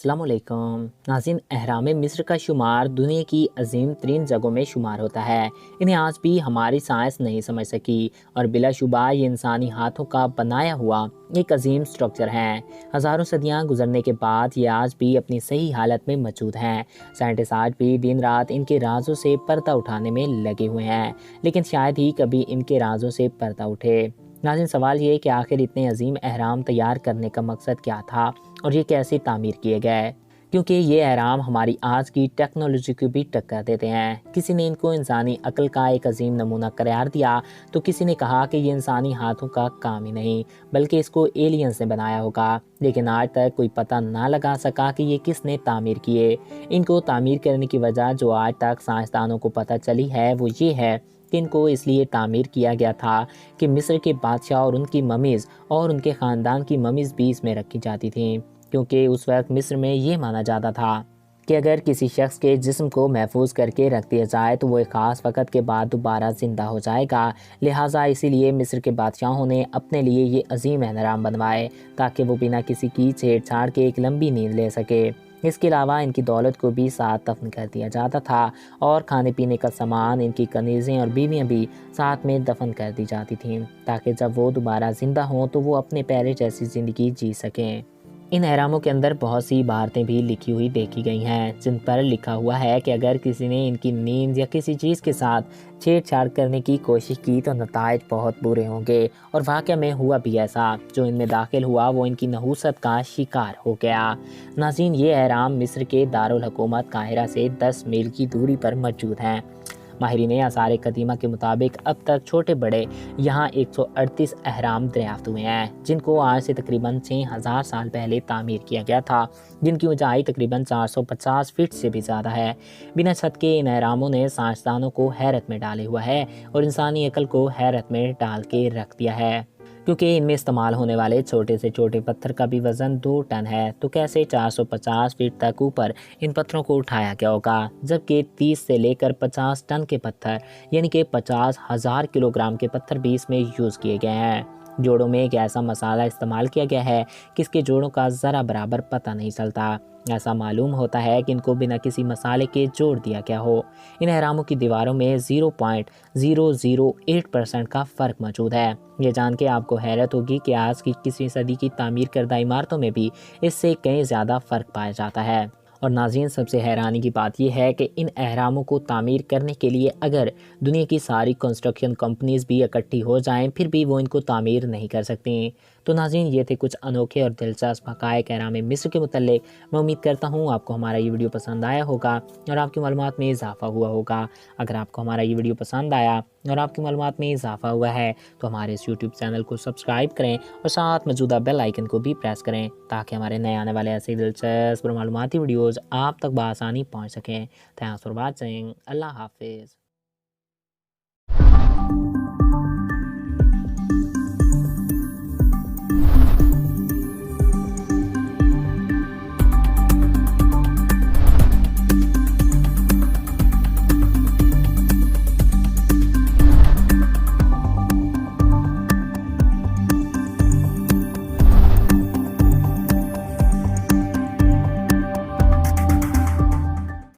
अस्सलामुअलैकुम नाज़रीन, अहराम मिस्र का शुमार दुनिया की अजीम तरीन जगहों में शुमार होता है। इन्हें आज भी हमारी साइंस नहीं समझ सकी और बिलाशुबा ये इंसानी हाथों का बनाया हुआ एक अजीम स्ट्रक्चर है। हज़ारों सदियां गुजरने के बाद ये आज भी अपनी सही हालत में मौजूद हैं। साइंटिस्ट आज भी दिन रात इनके राजों से पर्दा उठाने में लगे हुए हैं, लेकिन शायद ही कभी इनके राजों से पर्दा उठे। नाज़रीन, सवाल ये है कि आखिर इतने अजीम अहराम तैयार करने का मकसद क्या था और ये कैसे तामीर किए गए, क्योंकि ये अहराम हमारी आज की टेक्नोलॉजी को भी टक्कर देते हैं। किसी ने इनको इंसानी अक्ल का एक अजीम नमूना करार दिया तो किसी ने कहा कि ये इंसानी हाथों का काम ही नहीं बल्कि इसको एलियंस ने बनाया होगा। लेकिन आज तक कोई पता ना लगा सका कि ये किसने तामीर किए। इनको तामीर करने की वजह जो आज तक साइंसदानों को पता चली है वो ये है कि इनको इसलिए तामीर किया गया था कि मिस्र के बादशाह और उनकी ममीज़ और उनके ख़ानदान की ममीज़ भी इसमें रखी जाती थीं, क्योंकि उस वक्त मिस्र में ये माना जाता था कि अगर किसी शख्स के जिस्म को महफूज करके रख दिया जाए तो वो एक ख़ास वक़्त के बाद दोबारा ज़िंदा हो जाएगा। लिहाजा इसीलिए मिस्र के बादशाहों ने अपने लिए ये अजीम एहराम बनवाए ताकि वो बिना किसी की छेड़छाड़ के एक लंबी नींद ले सके। इसके अलावा इनकी दौलत को भी साथ दफन कर दिया जाता था और खाने पीने का सामान, इनकी कनीज़ें और बीवियाँ भी साथ में दफन कर दी जाती थीं ताकि जब वो दोबारा ज़िंदा हों तो वो अपने पहले जैसी ज़िंदगी जी सकें। इन अहरामों के अंदर बहुत सी इबारतें भी लिखी हुई देखी गई हैं, जिन पर लिखा हुआ है कि अगर किसी ने इनकी नींद या किसी चीज़ के साथ छेड़छाड़ करने की कोशिश की तो नतायज बहुत बुरे होंगे। और वाक़या में हुआ भी ऐसा। जो इनमें दाखिल हुआ वो इनकी नहूसत का शिकार हो गया। नाज़रीन, ये अहराम मिस्र के दारुल हुकूमत काहिरा से 10 मील की दूरी पर मौजूद हैं। माहिरीन आसार कदीमा के मुताबिक अब तक छोटे बड़े यहाँ 138 अहराम दरियाफ्त हुए हैं, जिनको आज से तकरीबन 6000 साल पहले तामीर किया गया था, जिनकी ऊंचाई तकरीबन 450 फीट से भी ज़्यादा है। बिना छत के इन अहरामों ने साइंसदानों को हैरत में डाले हुआ है और इंसानी अकल को हैरत में डाल के रख दिया है, क्योंकि इनमें इस्तेमाल होने वाले छोटे से छोटे पत्थर का भी वज़न 2 टन है। तो कैसे 450 फीट तक ऊपर इन पत्थरों को उठाया गया होगा, जबकि 30 से लेकर 50 टन के पत्थर यानी कि 50,000 किलोग्राम के पत्थर भी इसमें यूज़ किए गए हैं। जोड़ों में एक ऐसा मसाला इस्तेमाल किया गया है कि इसके जोड़ों का ज़रा बराबर पता नहीं चलता। ऐसा मालूम होता है कि इनको बिना किसी मसाले के जोड़ दिया गया हो। इन अहरामों की दीवारों में 0.008% का फ़र्क मौजूद है। ये जान के आपको हैरत होगी कि आज की 21वीं सदी की तामीर करदा इमारतों में भी इससे कहीं ज़्यादा फ़र्क पाया जाता है। और नाज़रीन, सबसे हैरानी की बात यह है कि इन अहरामों को तामीर करने के लिए अगर दुनिया की सारी कंस्ट्रक्शन कंपनीज़ भी इकट्ठी हो जाएं फिर भी वो इनको तामीर नहीं कर सकती। तो नाज़रीन, ये थे कुछ अनोखे और दिलचस्प हक़ाइक़ अहराम मिस्र के मुतल्लिक़। मैं उम्मीद करता हूँ आपको हमारा ये वीडियो पसंद आया होगा और आपकी मालूमात में इजाफ़ा हुआ होगा। अगर आपको हमारा ये वीडियो पसंद आया और आपकी मालूमात में इजाफ़ा हुआ है तो हमारे इस यूट्यूब चैनल को सब्सक्राइब करें और साथ मौजूदा बेल आइकन को भी प्रेस करें ताकि हमारे नए आने वाले ऐसे दिलचस्प और मालूमाती वीडियोज़ आप तक बआसानी पहुँच सकें। Thanks for watching. अल्लाह हाफिज़।